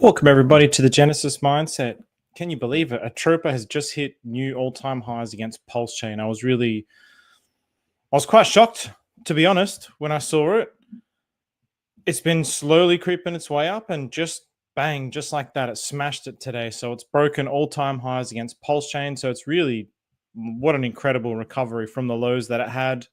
Welcome everybody to the Genesis Mindset. Can you believe it? Atropa has just hit new all-time highs against Pulsechain. I was quite shocked, to be honest, when I saw it. It's been slowly creeping its way up and just bang, just like that, it smashed it today. So it's broken all-time highs against Pulsechain. So it's really, what an incredible recovery from the lows that it had.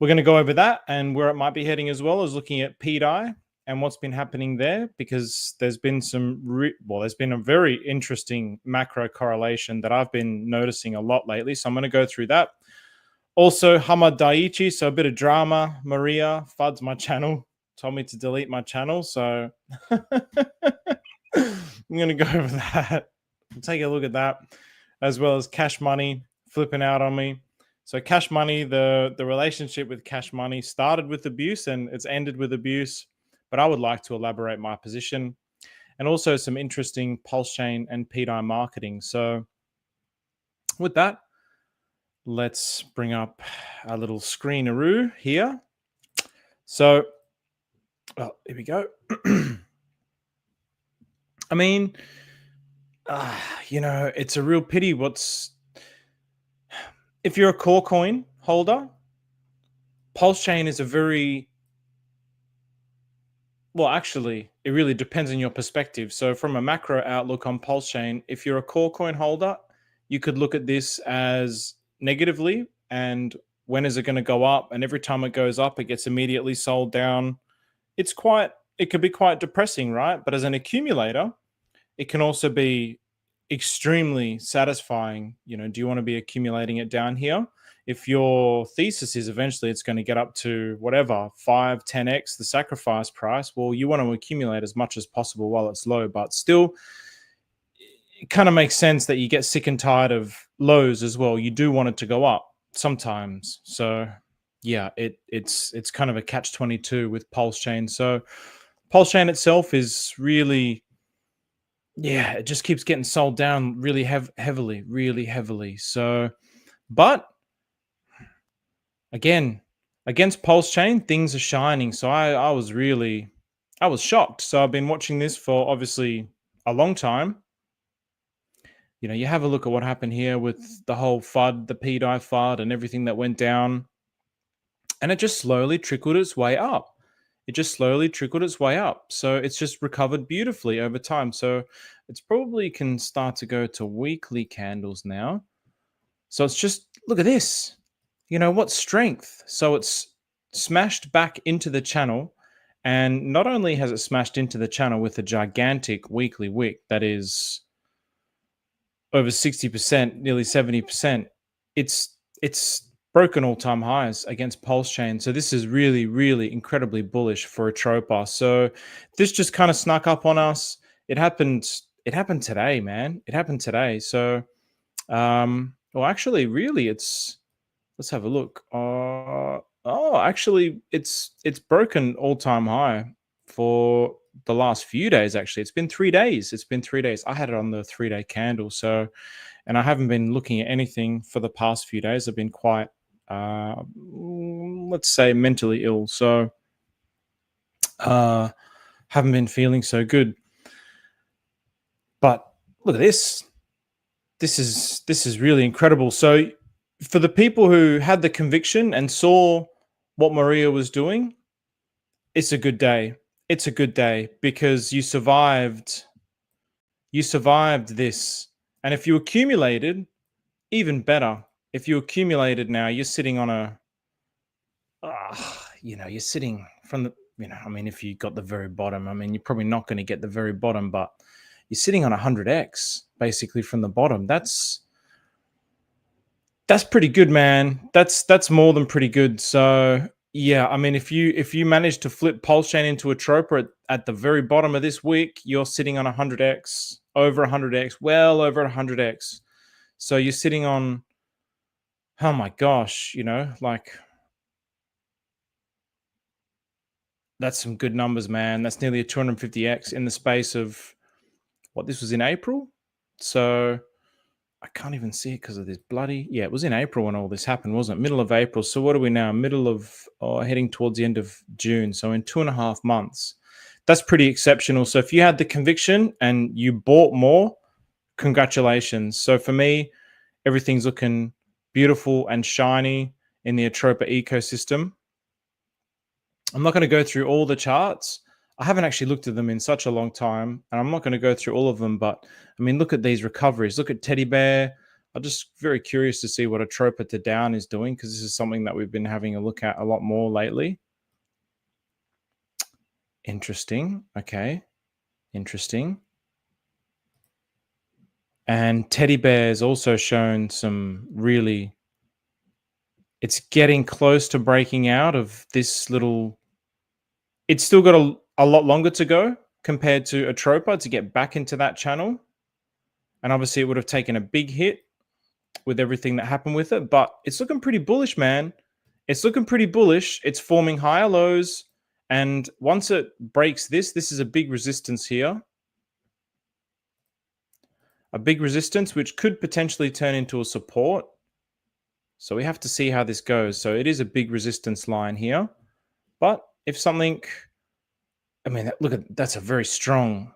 We're going to go over that and where it might be heading, as well as looking at pDAI and what's been happening there, because there's been there's been a very interesting macro correlation that I've been noticing a lot lately. So I'm going to go through that. Also, Hamad Daiichi, so a bit of drama. Maria FUDs my channel, told me to delete my channel. So I'm going to go over that. Take a look at that, as well as Cash Money flipping out on me. So Cash Money, the relationship with Cash Money started with abuse and it's ended with abuse. But I would like to elaborate my position, and also some interesting Pulsechain and pDAI marketing. So with that, let's bring up a little screenaroo here. So, well, here we go. I mean, it's a real pity if you're a core coin holder, Pulsechain is a very, well, actually, it really depends on your perspective. So from a macro outlook on Pulsechain, if you're a core coin holder, you could look at this as negatively, and when is it going to go up? And every time it goes up, it gets immediately sold down. It could be quite depressing, right? But as an accumulator, it can also be extremely satisfying. Do you want to be accumulating it down here? If your thesis is eventually it's going to get up to whatever, 5, 10x the sacrifice price, well, you want to accumulate as much as possible while it's low. But still, it kind of makes sense that you get sick and tired of lows as well. You do want it to go up sometimes. So yeah, it's kind of a catch-22 with Pulsechain. So Pulsechain itself is really, yeah, it just keeps getting sold down really heavily. So, but again, against Pulsechain, things are shining. So I was shocked. So I've been watching this for obviously a long time. You have a look at what happened here with the whole FUD, the pDAI FUD and everything that went down. And it just slowly trickled its way up. So it's just recovered beautifully over time. So it's probably can start to go to weekly candles now. So it's just, look at this. What strength. So it's smashed back into the channel. And not only has it smashed into the channel with a gigantic weekly wick that is over 60%, nearly 70%, it's broken all-time highs against Pulsechain. So this is really incredibly bullish for Atropa. So this just kind of snuck up on us. It happened today, man. It happened today. So well, actually, really, let's have a look. Actually, it's broken all-time high for the last few days. Actually, it's been 3 days. I had it on the 3-day candle. So, and I haven't been looking at anything for the past few days. I've been quite, let's say, mentally ill. So, haven't been feeling so good. But look at this. This is really incredible. So for the people who had the conviction and saw what Maria was doing, it's a good day. It's a good day because you survived this. And if you accumulated, even better. If you accumulated now, you're sitting on you're sitting from the, if you got the very bottom, you're probably not going to get the very bottom, but you're sitting on 100x basically from the bottom. That's pretty good, man. That's more than pretty good. So yeah, if you manage to flip Pulsechain into Atropa at the very bottom of this week, you're sitting on 100x, over 100x, well over 100x. So you're sitting on, oh my gosh, that's some good numbers, man. That's nearly a 250x in the space of what, this was in April. So I can't even see it because of this bloody, yeah, it was in April when all this happened, wasn't it? Middle of April. So what are we now? Middle of, heading towards the end of June. So in 2.5 months, that's pretty exceptional. So if you had the conviction and you bought more, congratulations. So for me, everything's looking beautiful and shiny in the Atropa ecosystem. I'm not going to go through all the charts. I haven't actually looked at them in such a long time, and I'm not going to go through all of them. But I mean, look at these recoveries. Look at Teddy Bear. I'm just very curious to see what Atropa to down is doing, because this is something that we've been having a look at a lot more lately. Interesting. Okay. Interesting. And Teddy Bear's also shown some really, it's getting close to breaking out of this little, it's still got a lot longer to go compared to Atropa to get back into that channel. And obviously it would have taken a big hit with everything that happened with it, but it's looking pretty bullish, man. It's looking pretty bullish. It's forming higher lows. And once it breaks this is a big resistance here. A big resistance, which could potentially turn into a support. So we have to see how this goes. So it is a big resistance line here. But if something, I mean, look at, that's a very strong,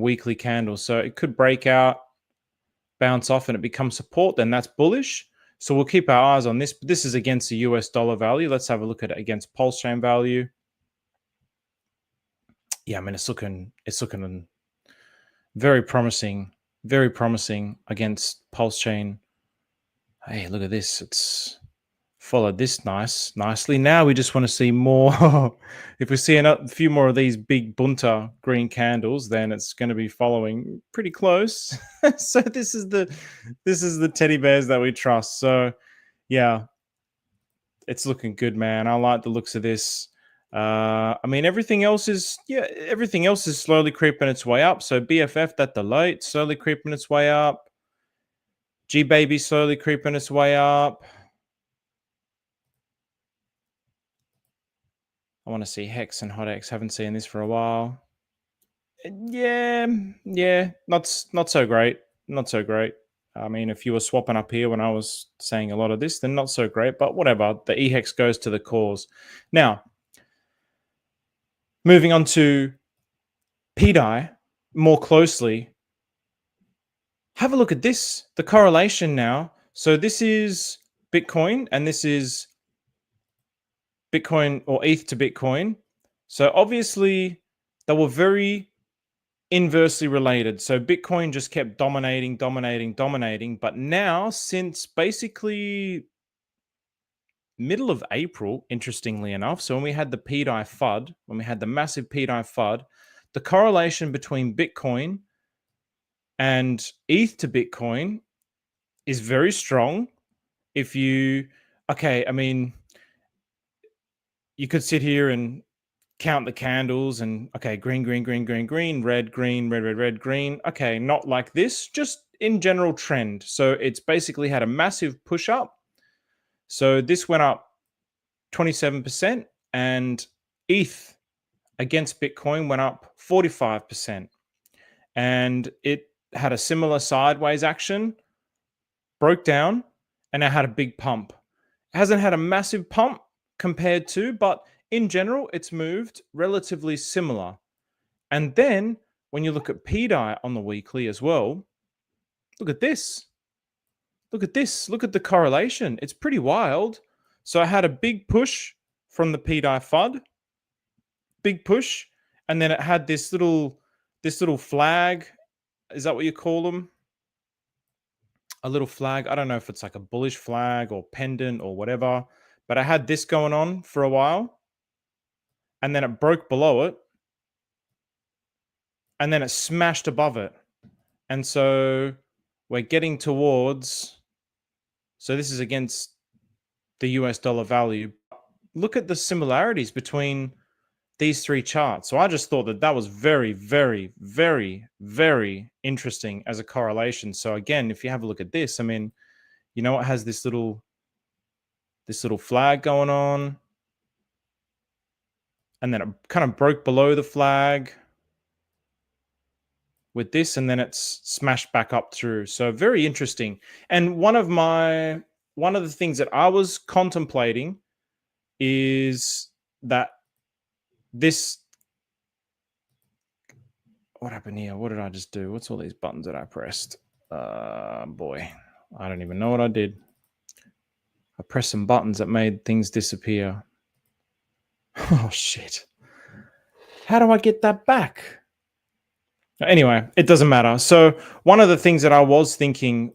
weekly candle. So it could break out, bounce off, and it becomes support. Then that's bullish. So we'll keep our eyes on this. But this is against the US dollar value. Let's have a look at it against Pulsechain value. Yeah, I mean, it's looking very promising against Pulsechain. Hey, look at this. It's followed this nicely. Now we just want to see more. If we see a few more of these big bunta green candles, then it's going to be following pretty close. So this is the teddy bears that we trust. So yeah, it's looking good, man. I like the looks of this. I mean, everything else is slowly creeping its way up. So BFF, that delete, slowly creeping its way up. G Baby slowly creeping its way up. I want to see Hex and HotX. Haven't seen this for a while. Yeah, not so great. Not so great. I mean, if you were swapping up here when I was saying a lot of this, then not so great. But whatever. The EHEX goes to the cause. Now, moving on to pDAI more closely. Have a look at this. The correlation now. So this is Bitcoin, and this is Bitcoin or ETH to Bitcoin. So obviously they were very inversely related. So Bitcoin just kept dominating. But now, since basically middle of April, interestingly enough, so when we had the pDAI FUD, when we had the massive pDAI FUD, the correlation between Bitcoin and ETH to Bitcoin is very strong. If you, okay, I mean, you could sit here and count the candles and, okay, green, red, green. Okay, not like this, just in general trend. So it's basically had a massive push up. So this went up 27%, and ETH against Bitcoin went up 45%. And it had a similar sideways action, broke down, and it had a big pump. It hasn't had a massive pump compared to, but in general, it's moved relatively similar. And then when you look at pDAI on the weekly as well, look at this. Look at this. Look at the correlation. It's pretty wild. So I had a big push from the pDAI FUD, big push, and then it had this little flag. Is that what you call them? A little flag. I don't know if it's like a bullish flag or pendant or whatever, but I had this going on for a while, and then it broke below it, and then it smashed above it. And so we're getting towards, so this is against the US dollar value. Look at the similarities between these three charts. So I just thought that was very interesting as a correlation. So again, if you have a look at this, I mean, you know, it has this little flag going on, and then it kind of broke below the flag with this, and then it's smashed back up through. So very interesting. And one of the things that I was contemplating is that this what happened here? What did I just do? What's all these buttons that I pressed? Boy, I don't even know what I did. I pressed some buttons that made things disappear. Oh, shit. How do I get that back? Anyway, it doesn't matter. So one of the things that I was thinking,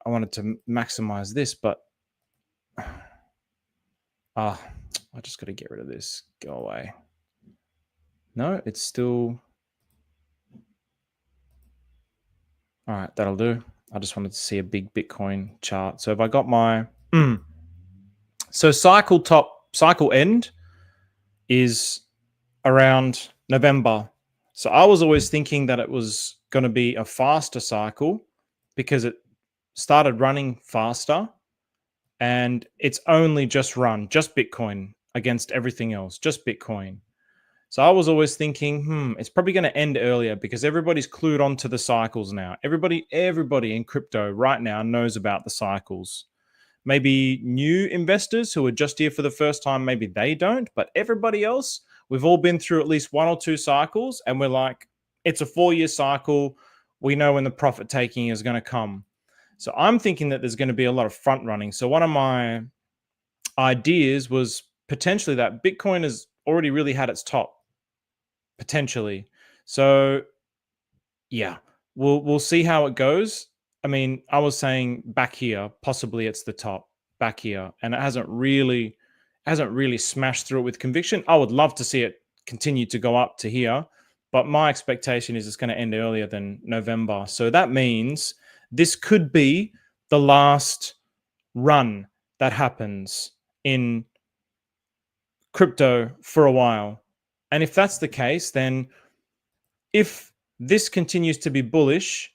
I wanted to maximize this, but I just got to get rid of this. Go away. No, it's still... All right, that'll do. I just wanted to see a big Bitcoin chart. So if I got my... So cycle end is around November. So I was always thinking that it was going to be a faster cycle because it started running faster and it's only just run, just Bitcoin against everything else, just Bitcoin. So I was always thinking, it's probably going to end earlier because everybody's clued on to the cycles now. Everybody in crypto right now knows about the cycles. Maybe new investors who are just here for the first time, maybe they don't, but everybody else, we've all been through at least 1 or 2 cycles and we're like, it's a 4-year cycle. We know when the profit taking is going to come. So I'm thinking that there's going to be a lot of front running. So one of my ideas was potentially that Bitcoin has already really had its top, potentially. So yeah, we'll see how it goes. I mean, I was saying back here, possibly it's the top back here, and it hasn't really smashed through it with conviction. I would love to see it continue to go up to here, but my expectation is it's going to end earlier than November. So that means this could be the last run that happens in crypto for a while. And if that's the case, then if this continues to be bullish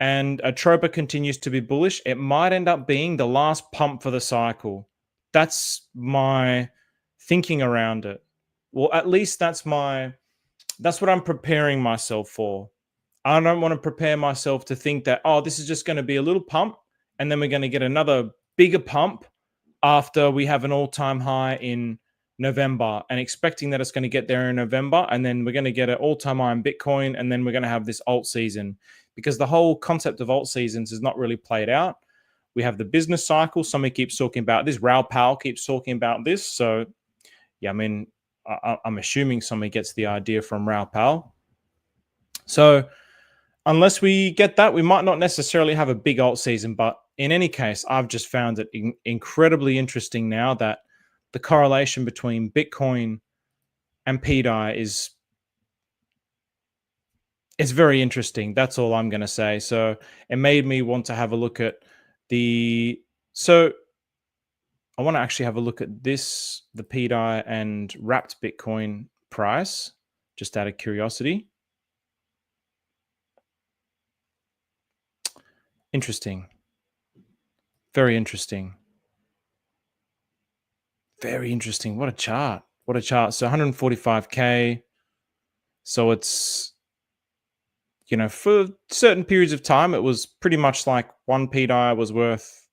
and Atropa continues to be bullish, it might end up being the last pump for the cycle. That's my thinking around it. Well, at least that's what I'm preparing myself for. I don't want to prepare myself to think that, this is just going to be a little pump and then we're going to get another bigger pump after we have an all-time high in November, and expecting that it's going to get there in November, and then we're going to get an all-time high in Bitcoin, and then we're going to have this alt season, because the whole concept of alt seasons is not really played out. We have the business cycle. Somebody keeps talking about this. Raoul Pal keeps talking about this. So yeah, I mean, I'm assuming somebody gets the idea from Raoul Pal. So unless we get that, we might not necessarily have a big alt season. But in any case, I've just found it incredibly interesting now that the correlation between Bitcoin and pDAI is very interesting. That's all I'm going to say. So it made me want to have a look at so I want to actually have a look at this, the pDAI and wrapped Bitcoin price, just out of curiosity. Interesting. Very interesting. Very interesting. What a chart. What a chart. So 145K. So it's, for certain periods of time, it was pretty much like one pDAI was worth,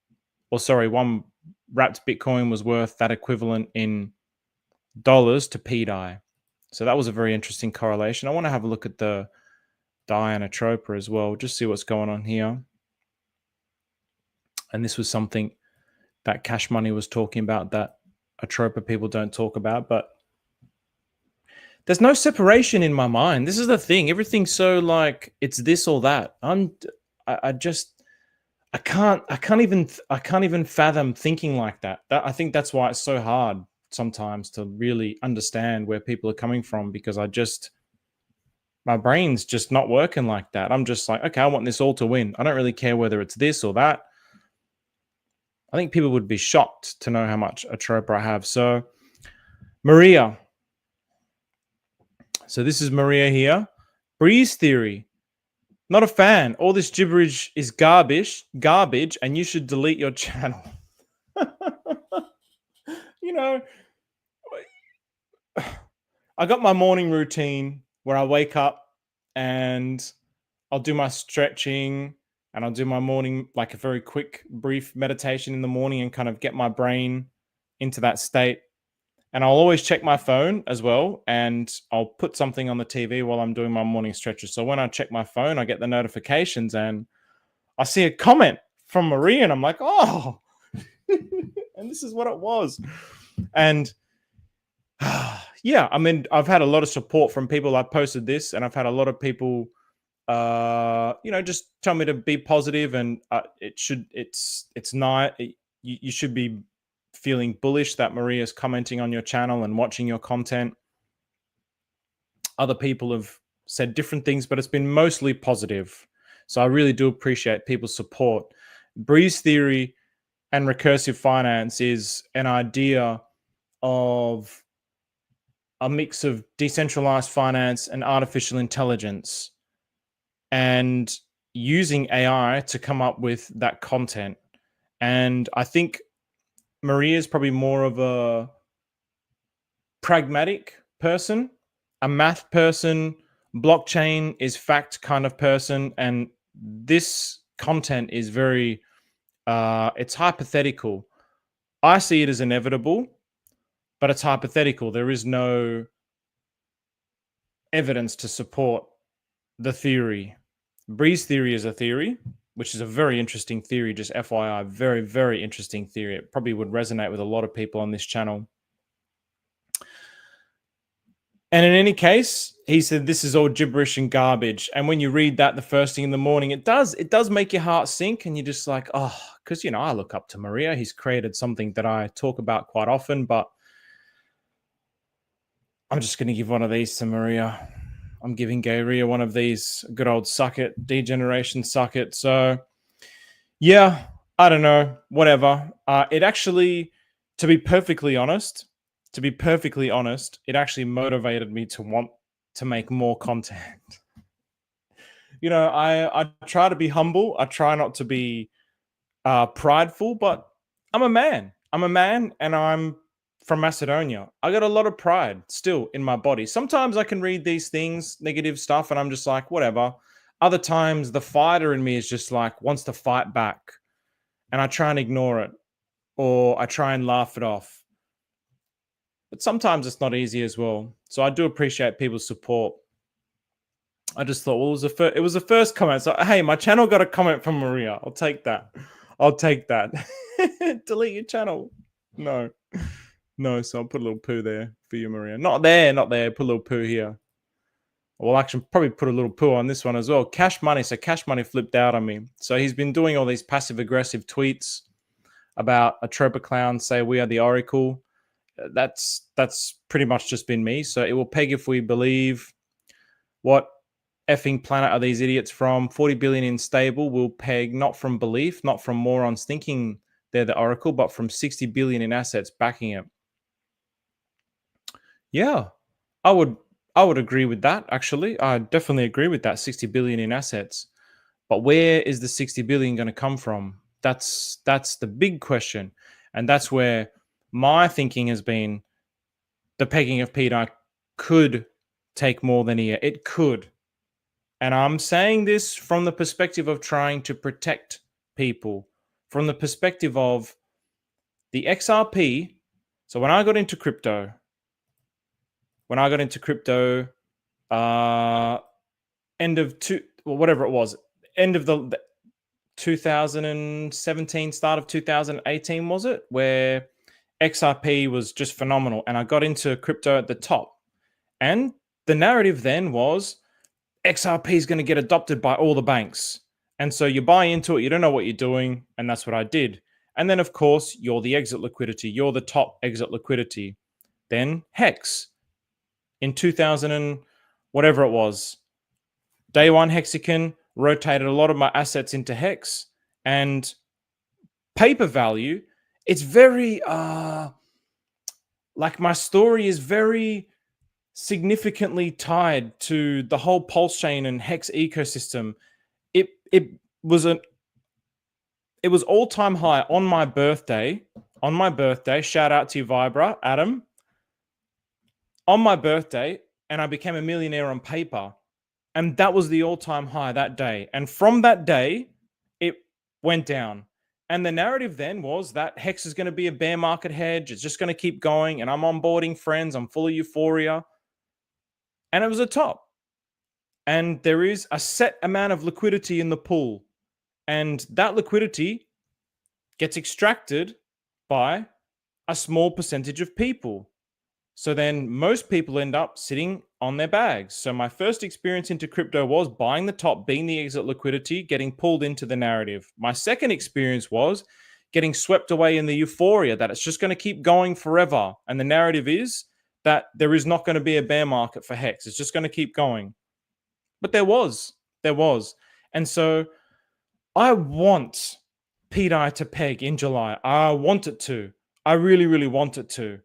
one wrapped Bitcoin was worth that equivalent in dollars to pDAI. So that was a very interesting correlation. I want to have a look at the DAI and Atropa as well, just see what's going on here. And this was something that Cash Money was talking about that Atropa people don't talk about, but there's no separation in my mind. This is the thing. Everything's so like it's this or that. I can't even fathom thinking like that. I think that's why it's so hard sometimes to really understand where people are coming from, because my brain's just not working like that. I'm just like, okay, I want this all to win. I don't really care whether it's this or that. I think people would be shocked to know how much Atropa I have. So Maria. So this is Maria here. Breeze theory. Not a fan. All this gibberish is garbage, and you should delete your channel. I got my morning routine where I wake up and I'll do my stretching and I'll do my morning, like a very quick, brief meditation in the morning and kind of get my brain into that state. And I'll always check my phone as well, and I'll put something on the TV while I'm doing my morning stretches. So when I check my phone, I get the notifications and I see a comment from Maria, and I'm like, oh, and this is what it was. And yeah, I mean, I've had a lot of support from people. I posted this, and I've had a lot of people, just tell me to be positive, and it's not. You should be feeling bullish that Maria's commenting on your channel and watching your content. Other people have said different things, but it's been mostly positive. So I really do appreciate people's support. Breeze theory and recursive finance is an idea of a mix of decentralized finance and artificial intelligence, and using AI to come up with that content. And I think Maria is probably more of a pragmatic person, a math person. Blockchain is fact kind of person, and this content is very it's hypothetical. I see it as inevitable, but it's hypothetical. There is no evidence to support the theory. Breeze theory is a theory, which is a very interesting theory, just FYI, very, very interesting theory. It probably would resonate with a lot of people on this channel. And in any case, he said this is all gibberish and garbage. And when you read that the first thing in the morning, it does make your heart sink, and you're just like, oh, because, I look up to Maria. He's created something that I talk about quite often, but I'm just going to give one of these to Maria. I'm giving Gayria one of these, good old suck it, degeneration suck it. So yeah, I don't know, whatever. It actually, to be perfectly honest, it actually motivated me to want to make more content. I try to be humble. I try not to be prideful, but I'm a man, and I'm from Macedonia. I got a lot of pride still in my body. Sometimes I can read these things, negative stuff, and I'm just like, whatever. Other times the fighter in me is just like, wants to fight back, and I try and ignore it, or I try and laugh it off. But sometimes it's not easy as well. So I do appreciate people's support. I just thought, well, it was the first comment. So, hey, my channel got a comment from Maria. I'll take that. Delete your channel. No, so I'll put a little poo there for you, Maria. Not there. Put a little poo here. Well, actually, probably put a little poo on this one as well. Cash Money. So Cash Money flipped out on me. So he's been doing all these passive-aggressive tweets about Atropa clowns say we are the Oracle. That's pretty much just been me. So it will peg if we believe. What effing planet are these idiots from? 40 billion in stable will peg not from belief, not from morons thinking they're the Oracle, but from 60 billion in assets backing it. Yeah, I would agree with that, actually. I definitely agree with that, 60 billion in assets. But where is the 60 billion going to come from? That's the big question. And that's where my thinking has been the pegging of pDAI could take more than a year. It could. And I'm saying this from the perspective of trying to protect people, from the perspective of the XRP. So when I got into crypto, end of the 2017, start of 2018, was it? Where XRP was just phenomenal. And I got into crypto at the top. And the narrative then was XRP is going to get adopted by all the banks. And so you buy into it, you don't know what you're doing. And that's what I did. And then, of course, you're the exit liquidity. You're the top exit liquidity. Then HEX in 2000 and whatever it was. Day one Hexagon rotated a lot of my assets into HEX, and paper value, it's very like my story is very significantly tied to the whole Pulsechain and HEX ecosystem. It was all-time high on my birthday. Shout out to you, Vibra, Adam. On my birthday, and I became a millionaire on paper. And that was the all-time high that day. And from that day, it went down. And the narrative then was that HEX is going to be a bear market hedge. It's just going to keep going. And I'm onboarding friends. I'm full of euphoria. And it was a top. And there is a set amount of liquidity in the pool. And that liquidity gets extracted by a small percentage of people. So then most people end up sitting on their bags. So my first experience into crypto was buying the top, being the exit liquidity, getting pulled into the narrative. My second experience was getting swept away in the euphoria that it's just going to keep going forever. And the narrative is that there is not going to be a bear market for HEX. It's just going to keep going. But there was. And so I want pDAI to peg in July. I want it to. I really, really want it to.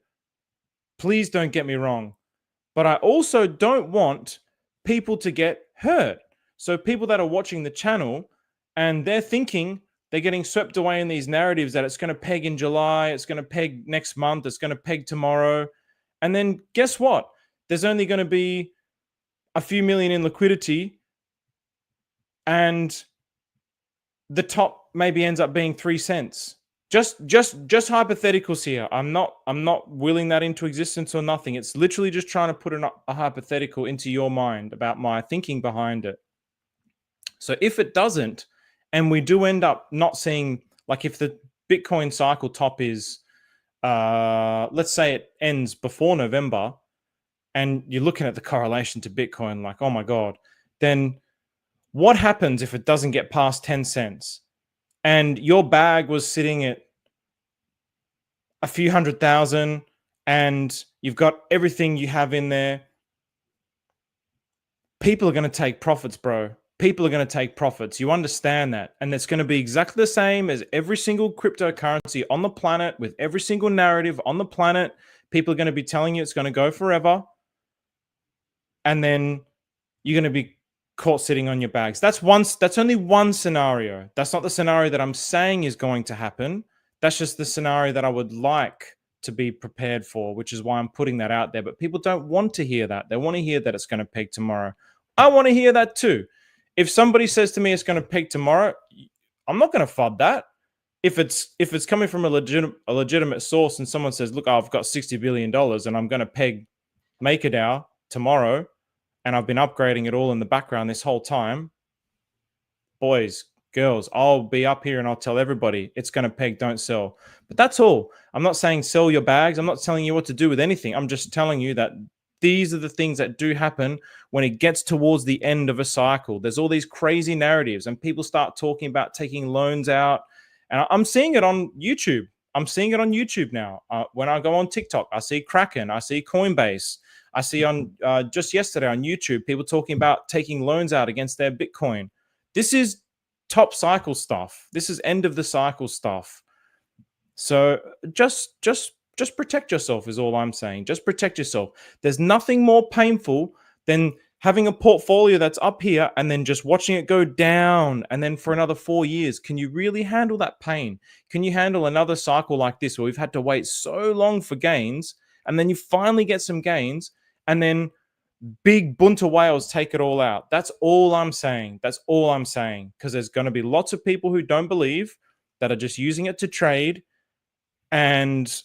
Please don't get me wrong. But I also don't want people to get hurt. So people that are watching the channel and they're thinking they're getting swept away in these narratives that it's going to peg in July, it's going to peg next month, it's going to peg tomorrow. And then guess what? There's only going to be a few million in liquidity and the top maybe ends up being 3 cents. Just hypotheticals here. I'm not willing that into existence or nothing. It's literally just trying to put a hypothetical into your mind about my thinking behind it. So if it doesn't, and we do end up not seeing, like if the Bitcoin cycle top is, let's say it ends before November, and you're looking at the correlation to Bitcoin, like, oh my God, then what happens if it doesn't get past 10 cents? And your bag was sitting at a few 100,000 and you've got everything you have in there. People are going to take profits, bro. People are going to take profits. You understand that. And it's going to be exactly the same as every single cryptocurrency on the planet, with every single narrative on the planet. People are going to be telling you it's going to go forever. And then you're going to be caught sitting on your bags. That's only one scenario. That's not the scenario that I'm saying is going to happen. That's just the scenario that I would like to be prepared for, which is why I'm putting that out there. But people don't want to hear that. They want to hear that it's going to peg tomorrow. I want to hear that too. If somebody says to me it's going to peg tomorrow, I'm not going to FUD that. If it's coming from a legitimate source and someone says, look, I've got $60 billion and I'm going to peg MakeDAO tomorrow, and I've been upgrading it all in the background this whole time, boys, girls, I'll be up here and I'll tell everybody it's going to peg, don't sell. But that's all. I'm not saying sell your bags. I'm not telling you what to do with anything. I'm just telling you that these are the things that do happen when it gets towards the end of a cycle. There's all these crazy narratives and people start talking about taking loans out. And I'm seeing it on YouTube. I'm seeing it on YouTube now. When I go on TikTok, I see Kraken, I see Coinbase. I see on just yesterday on YouTube, people talking about taking loans out against their Bitcoin. This is top cycle stuff. This is end of the cycle stuff. So just protect yourself is all I'm saying. Just protect yourself. There's nothing more painful than having a portfolio that's up here and then just watching it go down and then for another 4 years. Can you really handle that pain? Can you handle another cycle like this where we've had to wait so long for gains and then you finally get some gains and then big bunter whales take it all out? That's all I'm saying. That's all I'm saying. Because there's going to be lots of people who don't believe, that are just using it to trade, and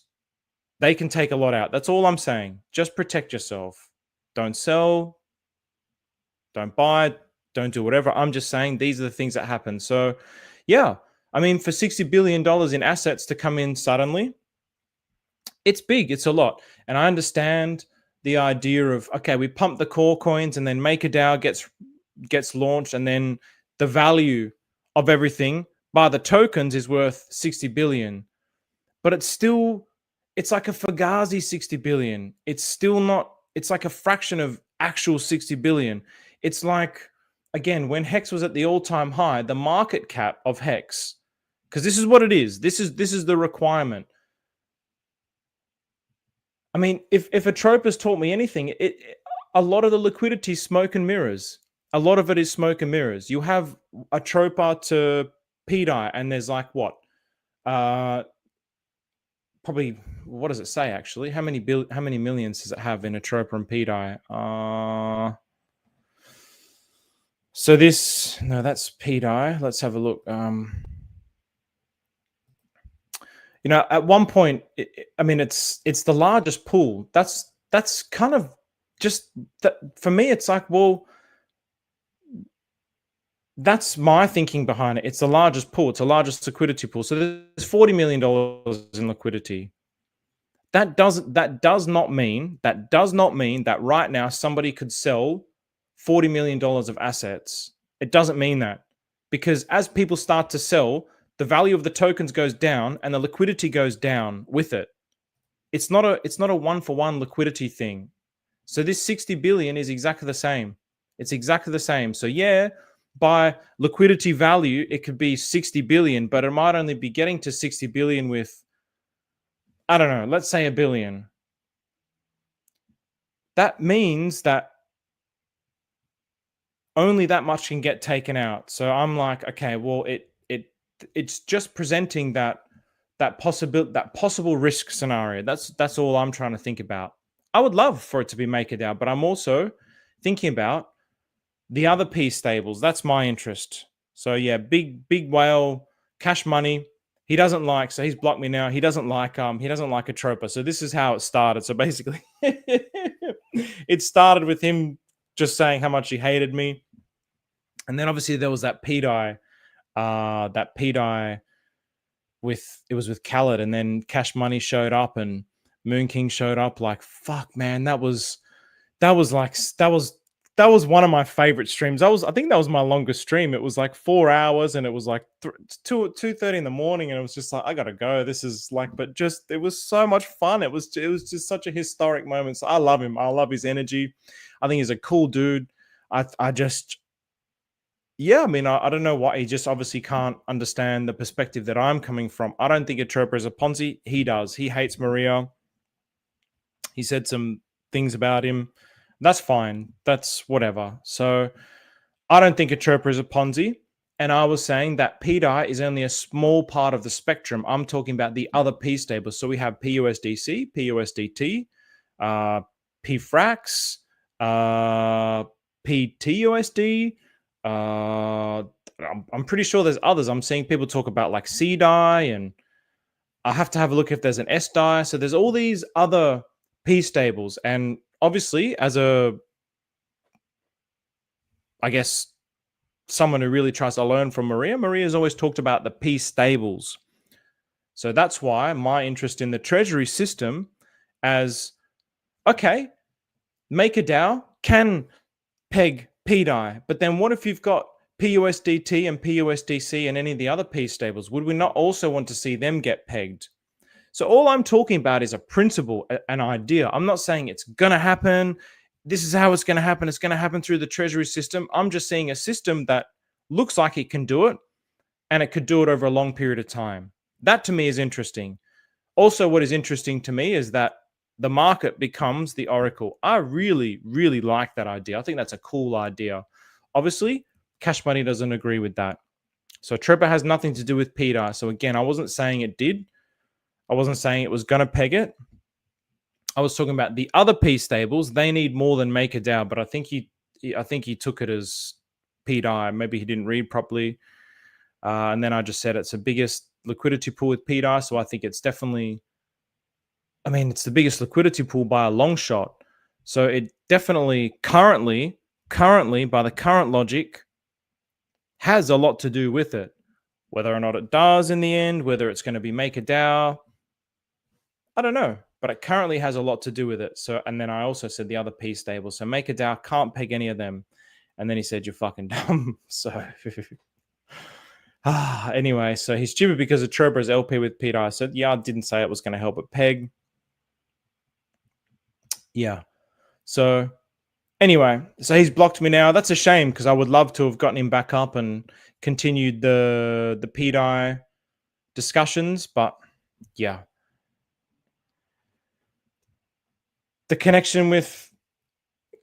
they can take a lot out. That's all I'm saying. Just protect yourself. Don't sell. Don't buy. Don't do whatever. I'm just saying these are the things that happen. So, yeah. I mean, for $60 billion in assets to come in suddenly, it's big. It's a lot. And I understand the idea of, okay, we pump the core coins and then MakeDAO gets launched, and then the value of everything by the tokens is worth 60 billion. But it's like a Fugazi 60 billion. It's still not, it's like a fraction of actual 60 billion. It's like, again, when HEX was at the all-time high, the market cap of HEX, because this is what it is. This is the requirement. I mean, if Atropa's taught me anything, a lot of the liquidity is smoke and mirrors. A lot of it is smoke and mirrors. You have Atropa to pDAI, and there's like what? Probably, what does it say actually? How many millions does it have in Atropa and pDAI? So this, no, that's pDAI. Let's have a look. You know, at one point, I mean, it's the largest pool. That's kind of just that for me. It's like, well, that's my thinking behind it. It's the largest pool. It's the largest liquidity pool. So there's $40 million in liquidity. That does not mean that right now somebody could sell $40 million of assets. It doesn't mean that, because as people start to sell, the value of the tokens goes down and the liquidity goes down with it. It's not a one-for-one liquidity thing. So this 60 billion is exactly the same. It's exactly the same. So yeah, by liquidity value, it could be 60 billion, but it might only be getting to 60 billion with, I don't know, let's say a billion. That means that only that much can get taken out. So I'm like, okay, well, it's just presenting that possible risk scenario. That's all I'm trying to think about. I would love for it to be MakeDAO, but I'm also thinking about the other P stables. That's my interest. So yeah, big whale, Cash Money. He doesn't like, so he's blocked me now. He doesn't like Atropa. So this is how it started. So basically it started with him just saying how much he hated me. And then obviously there was that pDAI, with Khaled, and then Cash Money showed up and Moon King showed up. Like, fuck, man, that was one of my favorite streams. I think that was my longest stream. It was like 4 hours, and it was like 2:30 in the morning, and it was just like, I gotta go. This is like, but just it was so much fun. It was just such a historic moment. So I love him. I love his energy. I think he's a cool dude. I just, yeah, I mean, I don't know why he just obviously can't understand the perspective that I'm coming from. I don't think Atropa is a Ponzi. He does. He hates Maria. He said some things about him. That's fine. That's whatever. So I don't think Atropa is a Ponzi. And I was saying that pDAI is only a small part of the spectrum. I'm talking about the other P stables. So we have PUSDC, PUSDT, PFRAX, PTUSD. I'm pretty sure there's others. I'm seeing people talk about like CDAI, and I have to have a look if there's an SDAI. So there's all these other P stables. And obviously, as I guess, someone who really tries to learn from Maria's always talked about the P stables. So that's why my interest in the treasury system as, okay, MakeDAO can peg pDAI, but then what if you've got PUSDT and PUSDC and any of the other P stables? Would we not also want to see them get pegged? So all I'm talking about is a principle, an idea. I'm not saying it's going to happen. This is how it's going to happen. It's going to happen through the treasury system. I'm just seeing a system that looks like it can do it, and it could do it over a long period of time. That to me is interesting. Also, what is interesting to me is that the market becomes the oracle. I really, really like that idea. I think that's a cool idea. Obviously, Cash Money doesn't agree with that. So Atropa has nothing to do with pDAI. So again, I wasn't saying it did. I wasn't saying it was going to peg it. I was talking about the other P stables. They need more than MakeDAO, but I think he took it as pDAI. Maybe he didn't read properly. And then I just said it's the biggest liquidity pool with pDAI. So I think it's definitely, I mean, it's the biggest liquidity pool by a long shot. So it definitely currently, by the current logic, has a lot to do with it. Whether or not it does in the end, whether it's going to be MakeDAO, I don't know. But it currently has a lot to do with it. So, and then I also said the other P stable. So MakeDAO can't peg any of them. And then he said, you're fucking dumb. So anyway, so he's stupid because Atropa is LP with pDAI. So yeah, I didn't say it was going to help it peg. Yeah. So anyway, so he's blocked me now. That's a shame because I would love to have gotten him back up and continued the pDAI discussions. But yeah. The connection with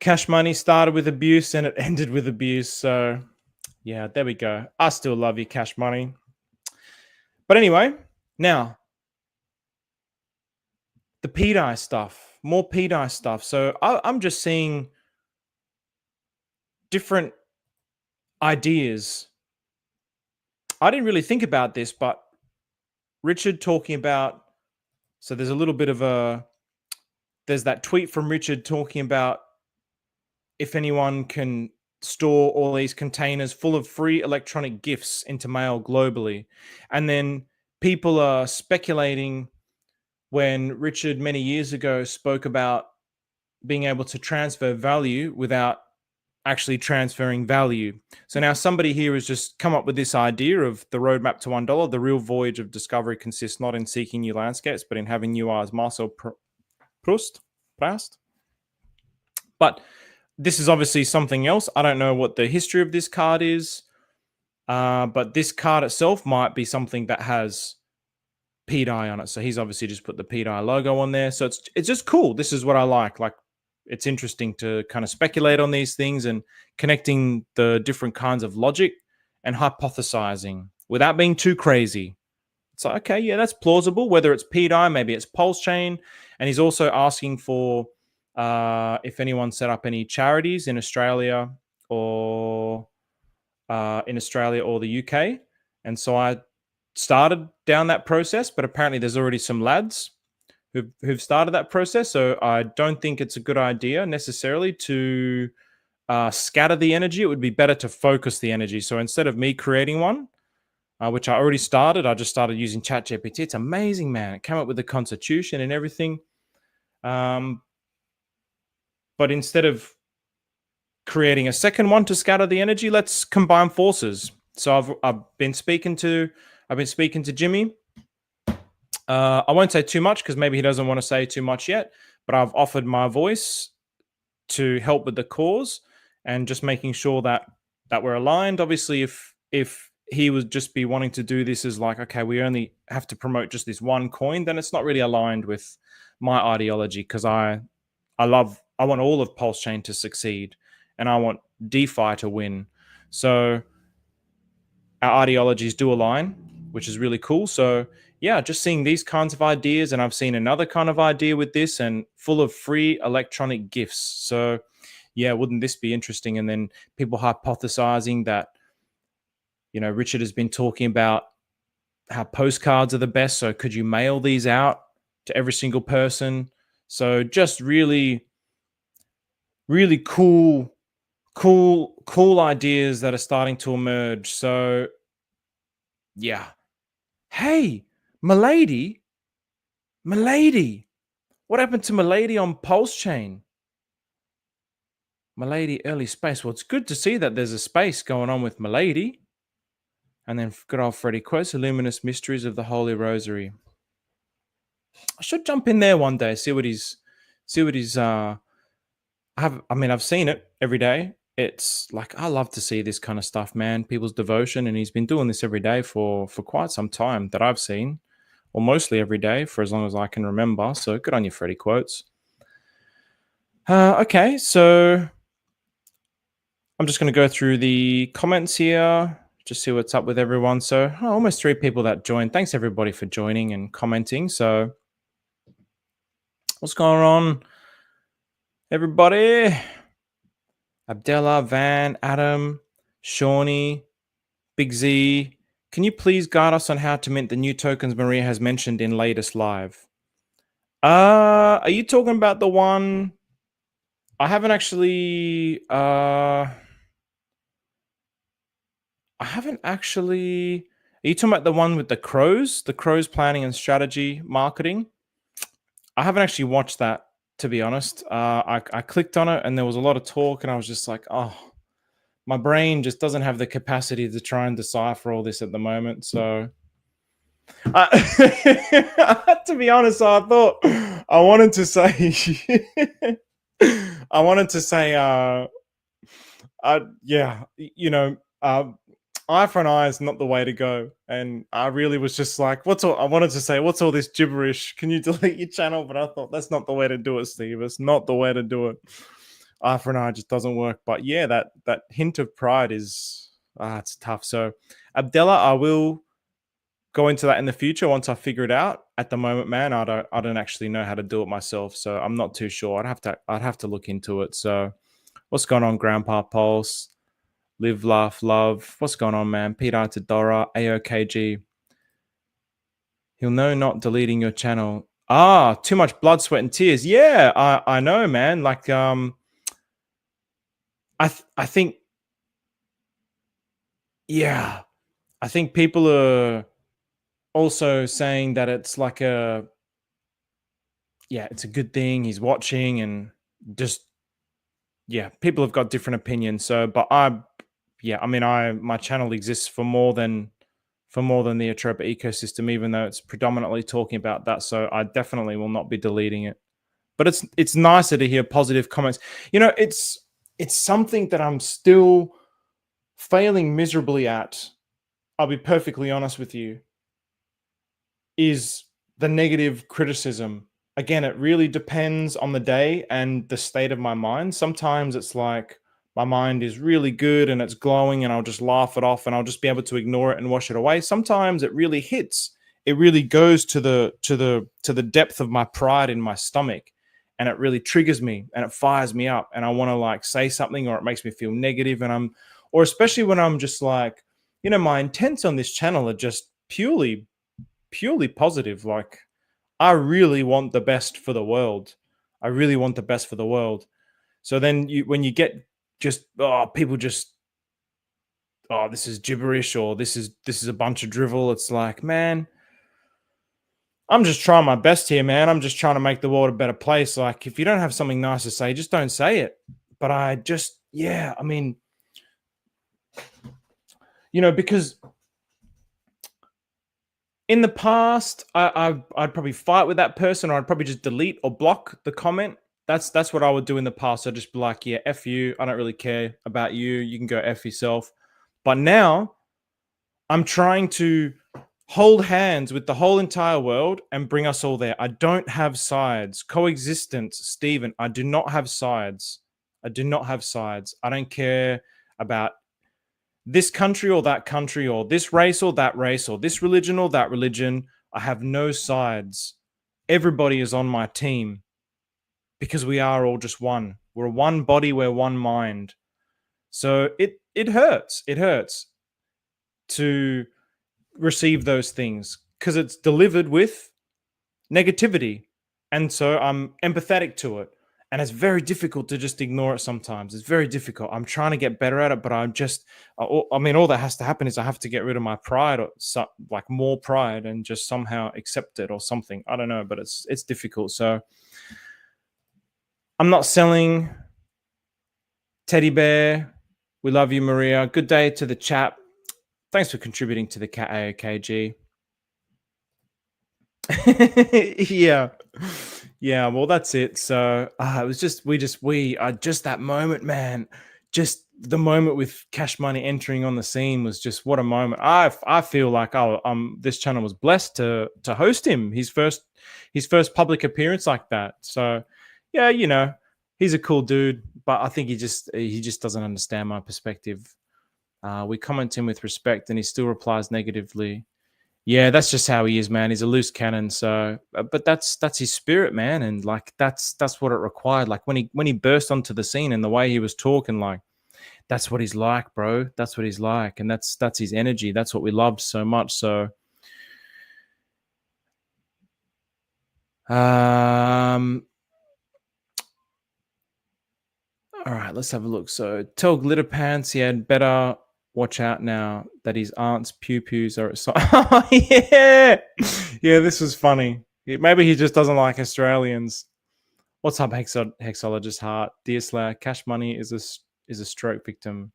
Cash Money started with abuse and it ended with abuse. So yeah, there we go. I still love you, Cash Money. But anyway, now the pDAI stuff, more pDAI stuff. So I'm just seeing different ideas. I didn't really think about this, but Richard talking about, so there's a little bit of there's that tweet from Richard talking about if anyone can store all these containers full of free electronic gifts into mail globally. And then people are speculating when Richard many years ago spoke about being able to transfer value without actually transferring value. So now somebody here has just come up with this idea of the roadmap to $1. The real voyage of discovery consists not in seeking new landscapes, but in having new eyes. Marcel Proust. But this is obviously something else. I don't know what the history of this card is, but this card itself might be something that has pDAI on it. So he's obviously just put the pDAI logo on there. So it's just cool. This is what I like. Like, it's interesting to kind of speculate on these things and connecting the different kinds of logic and hypothesizing without being too crazy. It's like, okay, yeah, that's plausible. Whether it's pDAI, maybe it's Pulsechain. And he's also asking for if anyone set up any charities in Australia or the UK. And so I started down that process, but apparently there's already some lads who've started that process. So I don't think it's a good idea necessarily to scatter the energy. It would be better to focus the energy. So instead of me creating one, which I already started, I just started using ChatGPT. It's amazing, man. It came up with the constitution and everything. But instead of creating a second one to scatter the energy, let's combine forces. So I've been speaking to Jimmy. I won't say too much because maybe he doesn't want to say too much yet, but I've offered my voice to help with the cause and just making sure that we're aligned. Obviously, if he would just be wanting to do this as like, okay, we only have to promote just this one coin, then it's not really aligned with my ideology, because I want all of Pulsechain to succeed and I want DeFi to win. So our ideologies do align, which is really cool. So yeah, just seeing these kinds of ideas, and I've seen another kind of idea with this and full of free electronic gifts. So yeah, wouldn't this be interesting? And then people hypothesizing that, you know, Richard has been talking about how postcards are the best. So could you mail these out to every single person? So just really, really cool ideas that are starting to emerge. So yeah. Hey, Milady, what happened to Milady on Pulsechain? Milady early space. Well, it's good to see that there's a space going on with Milady. And then good old Freddy quotes, Luminous Mysteries of the Holy Rosary. I should jump in there one day, see what he's I've seen it every day. It's like, I love to see this kind of stuff, man. People's devotion, and he's been doing this every day for quite some time that I've seen, or mostly every day for as long as I can remember. So good on you, Freddy quotes. Okay, so I'm just going to go through the comments here, just see what's up with everyone. So almost 3 people that joined. Thanks everybody for joining and commenting. So what's going on, everybody? Abdella, Van, Adam, Shawnee, Big Z. Can you please guide us on how to mint the new tokens Maria has mentioned in latest live? Are you talking about the one? I haven't actually. Are you talking about the one with the crows? The crows planning and strategy marketing? I haven't actually watched that, to be honest. I clicked on it and there was a lot of talk, and I was just like, oh, my brain just doesn't have the capacity to try and decipher all this at the moment. So, to be honest, I thought I wanted to say, yeah, you know, eye for an eye is not the way to go. And I really was just like, what's all this gibberish? Can you delete your channel? But I thought that's not the way to do it, Steve. It's not the way to do it. Eye for an eye just doesn't work. But yeah, that hint of pride is, it's tough. So Abdella, I will go into that in the future once I figure it out. At the moment, man, I don't actually know how to do it myself. So I'm not too sure. I'd have to look into it. So what's going on, Grandpa Pulse? Live, laugh, love. What's going on, man? pDAI to Dora, AOKG. He'll know not deleting your channel. Ah, too much blood, sweat, and tears. Yeah, I know, man. Like, I think, yeah, I think people are also saying that it's like it's a good thing he's watching, and just, people have got different opinions. So, but my channel exists for more than the Atropa ecosystem, even though it's predominantly talking about that. So I definitely will not be deleting it. But it's nicer to hear positive comments. It's something that I'm still failing miserably at. I'll be perfectly honest with you. Is the negative criticism. Again, it really depends on the day and the state of my mind. Sometimes it's like my mind is really good and it's glowing and I'll just laugh it off and I'll just be able to ignore it and wash it away. Sometimes it really hits. It really goes to the depth of my pride in my stomach, and it really triggers me and it fires me up, and I want to like say something, or it makes me feel negative, or especially when I'm just like, my intents on this channel are just purely positive. Like, I really want the best for the world. I really want the best for the world. So then when you get just, people just, this is gibberish, or this is a bunch of drivel. It's like, man, I'm just trying my best here, man. I'm just trying to make the world a better place. Like, if you don't have something nice to say, just don't say it. But I just, because in the past, I'd probably fight with that person, or I'd probably just delete or block the comment. That's what I would do in the past. I'd just be like, yeah, F you. I don't really care about you. You can go F yourself. But now I'm trying to hold hands with the whole entire world and bring us all there. I don't have sides. Coexistence, Stephen. I do not have sides. I do not have sides. I don't care about this country or that country, or this race or that race, or this religion or that religion. I have no sides. Everybody is on my team, because we are all just one. We're one body, we're one mind. So it hurts. It hurts to receive those things, because it's delivered with negativity. And so I'm empathetic to it. And it's very difficult to just ignore it sometimes. It's very difficult. I'm trying to get better at it, but I'm just, all that has to happen is I have to get rid of my pride, or like more pride, and just somehow accept it or something. I don't know, but it's difficult. So I'm not selling. Teddy Bear, we love you, Maria. Good day to the chat. Thanks for contributing to the Cat AOKG. Yeah, well, that's it. So it was just just that moment, man. Just the moment with Cash Money entering on the scene was just, what a moment. I feel like this channel was blessed to host him, his first public appearance like that. So yeah, he's a cool dude, but I think he just doesn't understand my perspective. We comment him with respect, and he still replies negatively. Yeah, that's just how he is, man. He's a loose cannon. So, but that's his spirit, man, and like that's what it required. Like when he burst onto the scene and the way he was talking, like that's what he's like, bro. That's what he's like, and that's his energy. That's what we love so much. So, all right, let's have a look. So, tell Glitter Pants he had better watch out now that his aunt's pew-pews are at yeah, this was funny. Maybe he just doesn't like Australians. What's up, Hexologist Heart? Dear Slayer, Cash Money is a stroke victim.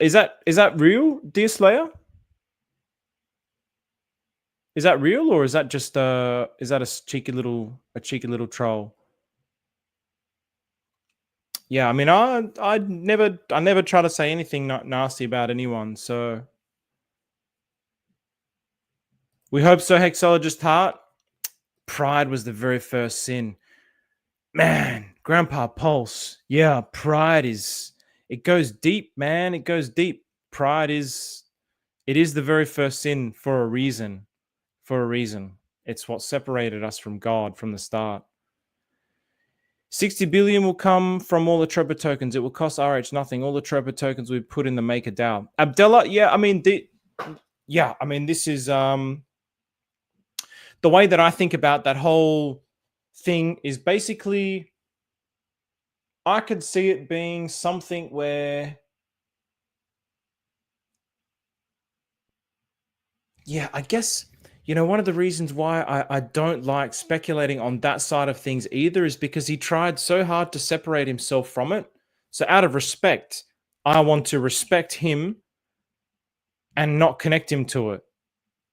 Is that real, Dear Slayer? Is that real, or is that just a cheeky little troll? Yeah, I mean, I never try to say anything nasty about anyone. So we hope so, Hexologist Heart. Pride was the very first sin. Man, Grandpa Pulse. Yeah, pride it goes deep, man. It goes deep. Pride is the very first sin for a reason. For a reason. It's what separated us from God from the start. 60 billion will come from all the Atropa tokens. It will cost RH nothing. All the Atropa tokens we put in the MakeDAO. Abdullah, yeah, I mean, this is the way that I think about that whole thing is basically I could see it being something where, yeah, I guess, one of the reasons why I don't like speculating on that side of things either is because he tried so hard to separate himself from it. So out of respect, I want to respect him and not connect him to it.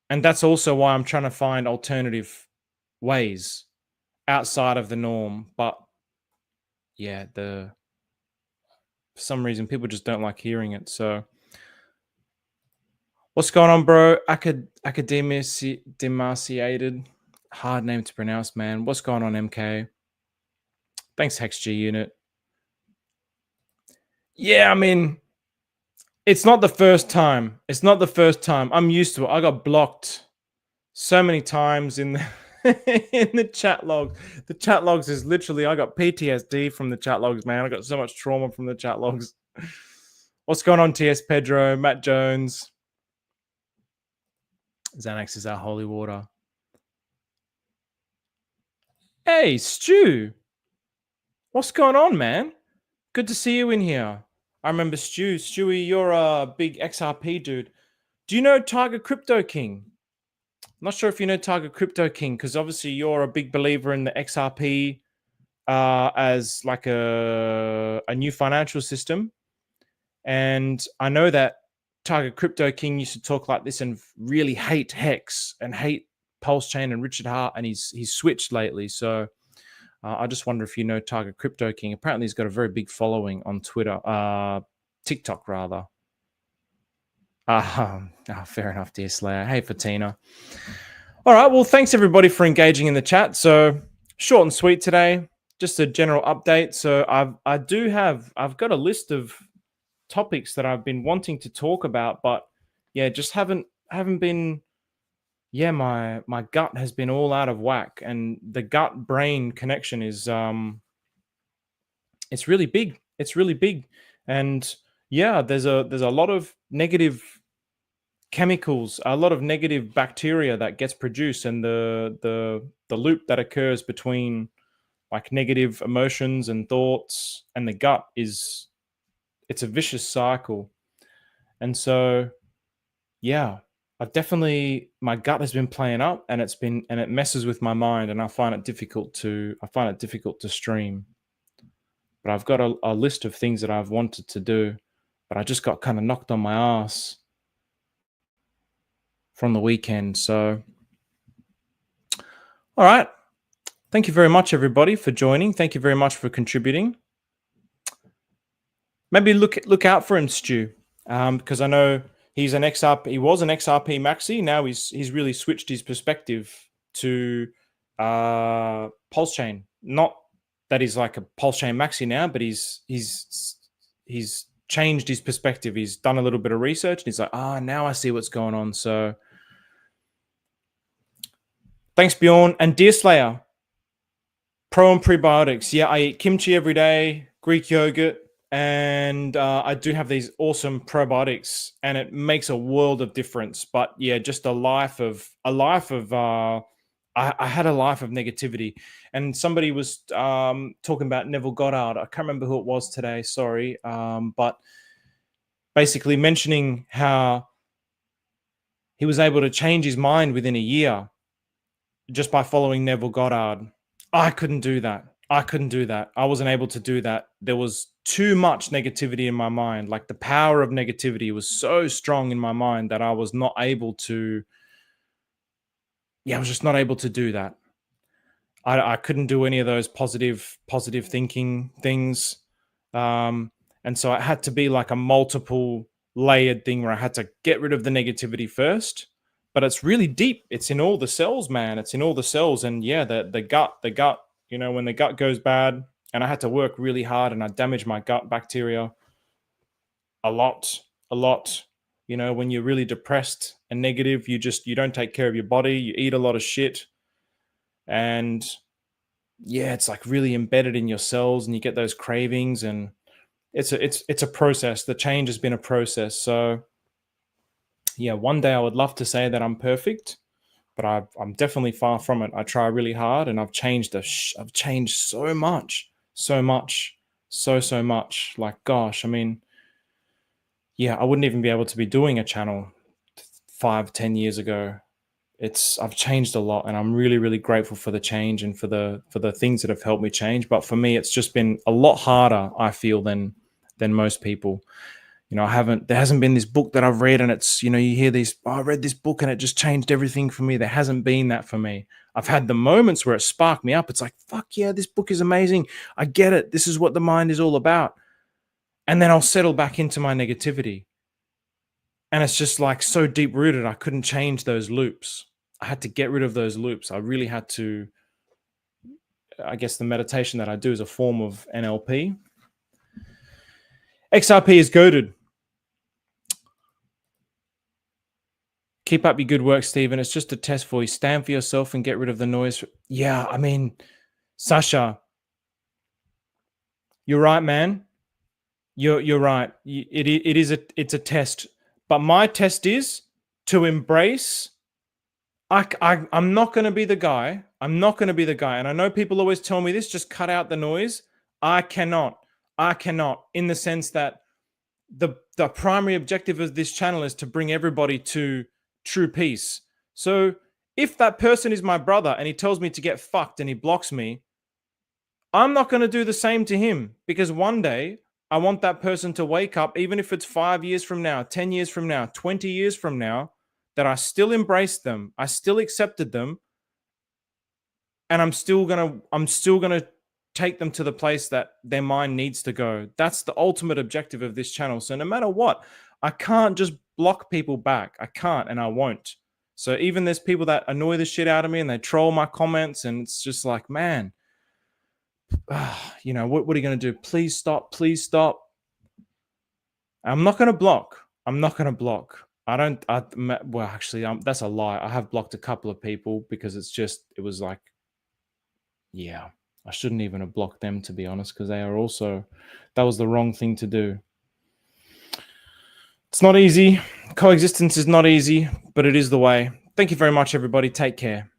And that's also why I'm trying to find alternative ways outside of the norm. But yeah, for some reason people just don't like hearing it. So what's going on, bro? Demasiated. Hard name to pronounce, man. What's going on, MK? Thanks, HEX unit. Yeah, I mean, it's not the first time. It's not the first time. I'm used to it. I got blocked so many times in the in the chat log. The chat logs is literally, I got PTSD from the chat logs, man. I got so much trauma from the chat logs. What's going on, TS Pedro, Matt Jones? Xanax is our holy water. Hey, Stu. What's going on, man? Good to see you in here. I remember Stu. Stewie, you're a big XRP dude. Do you know Tiger Crypto King? I'm not sure if you know Tiger Crypto King, because obviously you're a big believer in the XRP as like a new financial system. And I know that Tiger Crypto King used to talk like this and really hate HEX and hate Pulsechain and Richard Hart, and he's switched lately. So I just wonder if you know Tiger Crypto King. Apparently, he's got a very big following on Twitter, TikTok rather. Fair enough, dear Slayer. Hey, Fatina. All right, well, thanks everybody for engaging in the chat. So short and sweet today, just a general update. So I've got a list of topics that I've been wanting to talk about, but yeah, just haven't been. Yeah, my gut has been all out of whack, and the gut brain connection is it's really big. It's really big, and yeah, there's a lot of negative chemicals, a lot of negative bacteria that gets produced, and the loop that occurs between like negative emotions and thoughts and the gut it's a vicious cycle. And so yeah, my gut has been playing up, and it messes with my mind, and I find it difficult to stream. But I've got a list of things that I've wanted to do, but I just got kind of knocked on my ass from the weekend. So all right, thank you very much everybody for joining. Thank you very much for contributing. Maybe look out for him, Stu, because I know he was an XRP maxi. Now he's really switched his perspective to Pulsechain. Not that he's like a Pulsechain maxi now, but he's changed his perspective. He's done a little bit of research, and he's like, now I see what's going on. So thanks, Bjorn. And Deer Slayer, pro and prebiotics. Yeah, I eat kimchi every day, Greek yogurt, and I do have these awesome probiotics, and it makes a world of difference. But yeah, just I had a life of negativity. And somebody was talking about Neville Goddard. I can't remember who it was today, sorry, but basically mentioning how he was able to change his mind within a year just by following Neville Goddard. I couldn't do that. I wasn't able to do that. There was too much negativity in my mind. Like the power of negativity was so strong in my mind that I was not able to. Yeah, I was just not able to do that. I couldn't do any of those positive thinking things. And so it had to be like a multiple layered thing where I had to get rid of the negativity first. But it's really deep. It's in all the cells, man. It's in all the cells. And yeah, the gut, when the gut goes bad, and I had to work really hard, and I damaged my gut bacteria a lot. When you're really depressed and negative, you don't take care of your body. You eat a lot of shit. And yeah, it's like really embedded in your cells, and you get those cravings, and it's a process. The change has been a process. So yeah, one day I would love to say that I'm perfect, but I'm definitely far from it. I try really hard, and I've changed I've changed so much. Like, gosh, I mean, yeah, I wouldn't even be able to be doing a channel 5-10 years ago. I've changed a lot, and I'm really, really grateful for the change and for the things that have helped me change. But for me, it's just been a lot harder, I feel, than most people. You know, there hasn't been this book that I've read, and it's, you know, you hear these, oh, I read this book and it just changed everything for me. There hasn't been that for me. I've had the moments where it sparked me up. It's like, fuck yeah, this book is amazing. I get it. This is what the mind is all about. And then I'll settle back into my negativity. And it's just like so deep rooted. I couldn't change those loops. I had to get rid of those loops. I really had to. I guess the meditation that I do is a form of NLP. XRP is goaded. Keep up your good work, Stephen. It's just a test for you. Stand for yourself and get rid of the noise. Yeah, I mean, Sasha, you're right, man. You're right. It's a test. But my test is to embrace. I'm not going to be the guy. I'm not going to be the guy. And I know people always tell me this, just cut out the noise. I cannot, in the sense that the primary objective of this channel is to bring everybody to true peace. So if that person is my brother and he tells me to get fucked and he blocks me, I'm not going to do the same to him, because one day I want that person to wake up, even if it's 5 years from now, 10 years from now, 20 years from now, that I still embraced them, I still accepted them, and I'm still gonna take them to the place that their mind needs to go. That's the ultimate objective of this channel. So no matter what, I can't just block people back. I can't, and I won't. So even there's people that annoy the shit out of me and they troll my comments, and it's just like, man, you know, what are you going to do? Please stop. Please stop. I'm not going to block. Well, actually, that's a lie. I have blocked a couple of people because it was like, yeah, I shouldn't even have blocked them, to be honest, because that was the wrong thing to do. It's not easy. Coexistence is not easy, but it is the way. Thank you very much, everybody. Take care.